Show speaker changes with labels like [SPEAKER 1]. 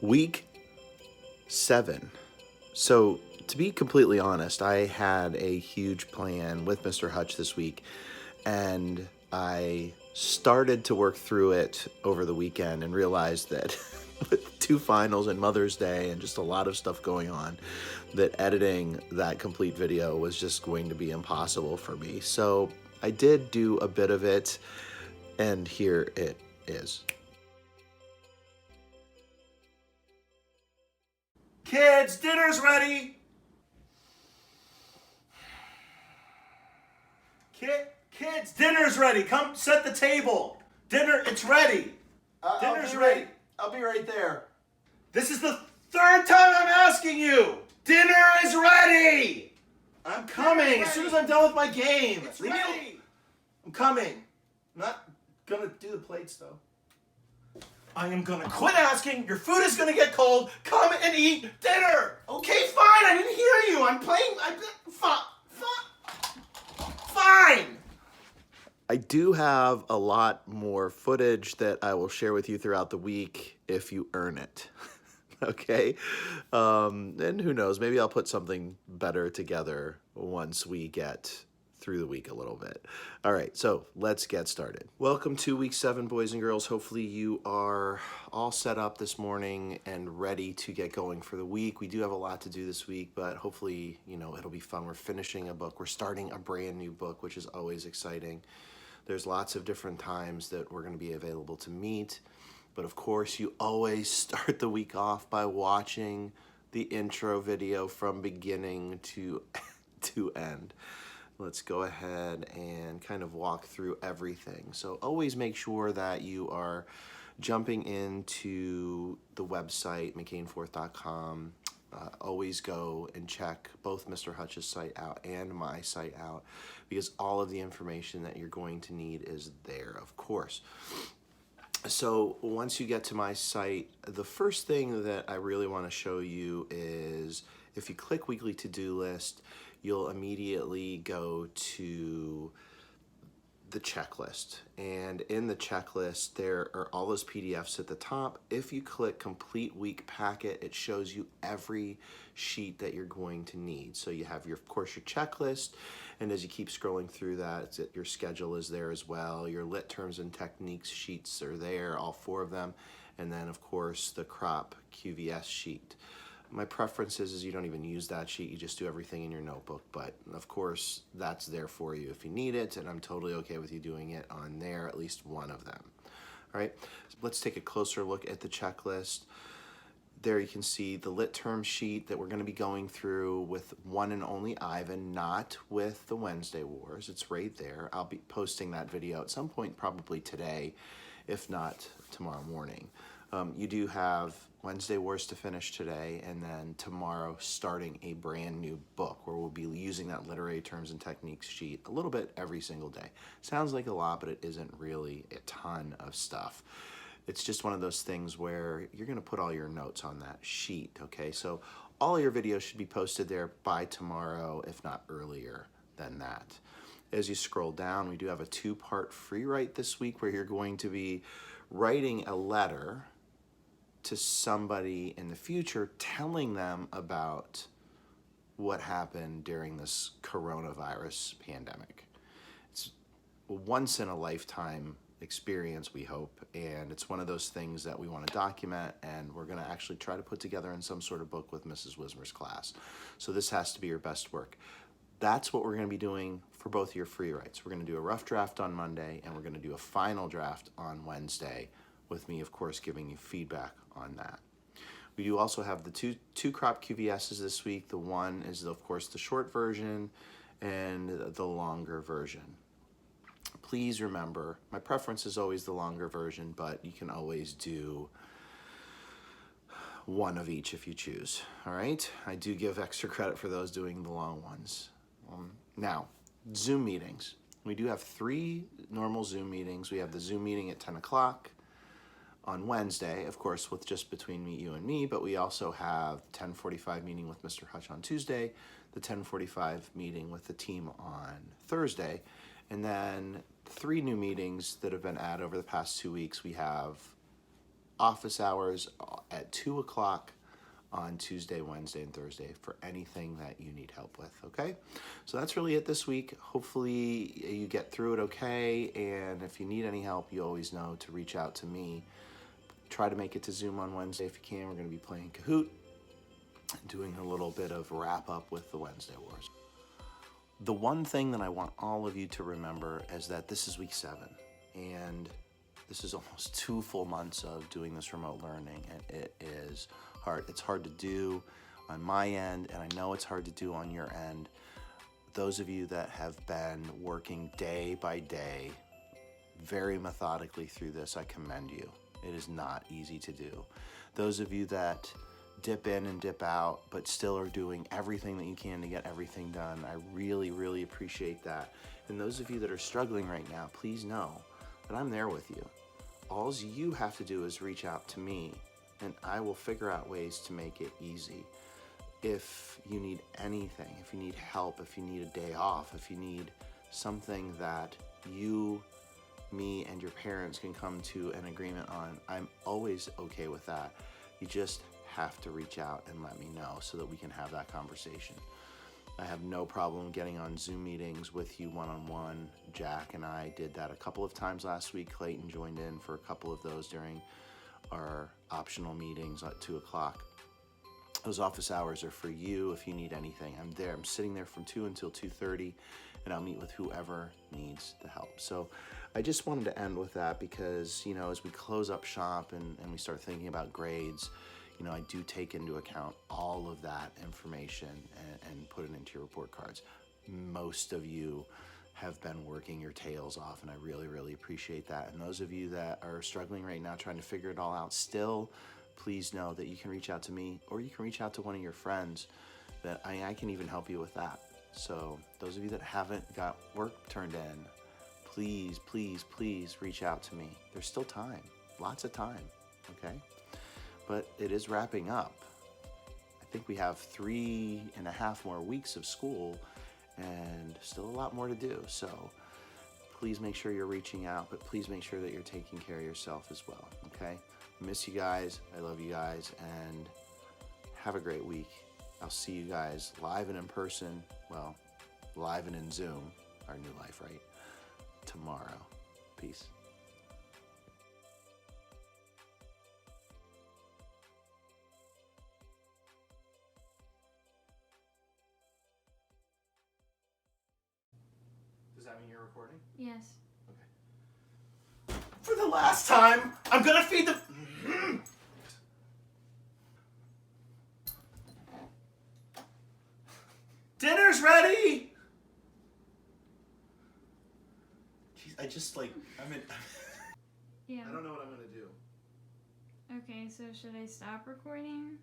[SPEAKER 1] Week 7. So, to be completely honest, I had a huge plan with Mr. Hutch this week, and I started to work through it over the weekend and realized that with 2 finals and Mother's Day and just a lot of stuff going on, that editing that complete video was just going to be impossible for me. So, I did do a bit of it, and here it is.
[SPEAKER 2] Kids, dinner's ready! Kids, dinner's ready. Come set the table. Dinner, it's ready. Dinner's ready.
[SPEAKER 1] I'll be right there.
[SPEAKER 2] This is the 3rd time I'm asking you. Dinner is ready. I'm coming as soon as I'm done with my game.
[SPEAKER 1] It's ready.
[SPEAKER 2] I'm coming. I'm not gonna do the plates though. I am gonna quit asking. Your food is gonna get cold. Come and eat dinner. Okay, fine. I didn't hear you. I'm playing. Fine.
[SPEAKER 1] I do have a lot more footage that I will share with you throughout the week if you earn it. Okay? And who knows, maybe I'll put something better together once we get through the week a little bit. All right, so let's get started. Welcome to week 7, boys and girls. Hopefully you are all set up this morning and ready to get going for the week. We do have a lot to do this week, but hopefully, it'll be fun. We're finishing a book. We're starting a brand new book, which is always exciting. There's lots of different times that we're going to be available to meet. But of course, you always start the week off by watching the intro video from beginning to end. Let's go ahead and kind of walk through everything. So always make sure that you are jumping into the website, McKeanForth.com. Always go and check both Mr. Hutch's site out and my site out, because all of the information that you're going to need is there, of course. So once you get to my site, the first thing that I really want to show you is if you click weekly to-do list, you'll immediately go to the checklist. And in the checklist, there are all those PDFs at the top. If you click complete week packet, it shows you every sheet that you're going to need. So you have of course, your checklist. And as you keep scrolling through that, your schedule is there as well. Your lit terms and techniques sheets are there, all 4 of them. And then of course, the crop QVS sheet. My preference is you don't even use that sheet, you just do everything in your notebook, but of course that's there for you if you need it, and I'm totally okay with you doing it on there, at least one of them. All right, so let's take a closer look at the checklist. There you can see the lit term sheet that we're going to be going through with one and only Ivan, not with the Wednesday Wars. It's right there. I'll be posting that video at some point, probably today, if not tomorrow morning. You do have Wednesday Wars to finish today, and then tomorrow starting a brand new book where we'll be using that literary terms and techniques sheet a little bit every single day. Sounds like a lot, but it isn't really a ton of stuff. It's just one of those things where you're going to put all your notes on that sheet, okay? So all your videos should be posted there by tomorrow, if not earlier than that. As you scroll down, we do have a 2-part free write this week where you're going to be writing a letter to somebody in the future, telling them about what happened during this coronavirus pandemic. It's a once-in-a-lifetime experience, we hope, and it's one of those things that we want to document, and we're going to actually try to put together in some sort of book with Mrs. Wismer's class. So this has to be your best work. That's what we're going to be doing for both of your free writes. We're going to do a rough draft on Monday, and we're going to do a final draft on Wednesday, with me, of course, giving you feedback on that. We do also have the two crop QVSs this week. The one is, of course, the short version and the longer version. Please remember, my preference is always the longer version, but you can always do one of each if you choose, all right? I do give extra credit for those doing the long ones. Now, Zoom meetings. We do have 3 normal Zoom meetings. We have the Zoom meeting at 10 o'clock on Wednesday, of course, with just between you and me, but we also have 10:45 meeting with Mr. Hutch on Tuesday, the 10:45 meeting with the team on Thursday, and then 3 new meetings that have been added over the past 2 weeks. We have office hours at 2 o'clock on Tuesday, Wednesday, and Thursday for anything that you need help with, okay? So that's really it this week. Hopefully you get through it okay, and if you need any help, you always know to reach out to me. Try to make it to Zoom on Wednesday if you can. We're going to be playing Kahoot, doing a little bit of wrap up with the Wednesday Wars. The one thing that I want all of you to remember is that this is week 7, and this is almost 2 full months of doing this remote learning, and it is hard. It's hard to do on my end, and I know it's hard to do on your end. Those of you that have been working day by day, very methodically through this, I commend you. It is not easy to do. Those of you that dip in and dip out, but still are doing everything that you can to get everything done, I really, really appreciate that. And those of you that are struggling right now, please know that I'm there with you. All you have to do is reach out to me, and I will figure out ways to make it easy. If you need anything, if you need help, if you need a day off, if you need something that you, me, and your parents can come to an agreement on, I'm always okay with that. You just have to reach out and let me know so that we can have that conversation. I have no problem getting on Zoom meetings with you one-on-one. Jack and I did that a couple of times last week. Clayton joined in for a couple of those during our optional meetings at 2 o'clock. Those office hours are for you if you need anything. I'm there. I'm sitting there from 2 until 2:30, and I'll meet with whoever needs the help. So I just wanted to end with that because, you know, as we close up shop and we start thinking about grades, you know, I do take into account all of that information and put it into your report cards. Most of you have been working your tails off, and I really, really appreciate that. And those of you that are struggling right now trying to figure it all out still, please know that you can reach out to me, or you can reach out to one of your friends that I can even help you with that. So those of you that haven't got work turned in, please, please, please reach out to me. There's still time, lots of time, okay? But it is wrapping up. I think we have 3.5 more weeks of school and still a lot more to do. So please make sure you're reaching out, but please make sure that you're taking care of yourself as well, okay? I miss you guys. I love you guys, and have a great week. I'll see you guys live and in person. Well, live and in Zoom, our new life, right? Tomorrow. Peace. Does that mean you're recording?
[SPEAKER 3] Yes.
[SPEAKER 1] Okay.
[SPEAKER 2] For the last time, I'm gonna feed the... Dinner's ready! Jeez, I just like,
[SPEAKER 3] Yeah.
[SPEAKER 1] I don't know what I'm gonna do.
[SPEAKER 3] Okay, so should I stop recording?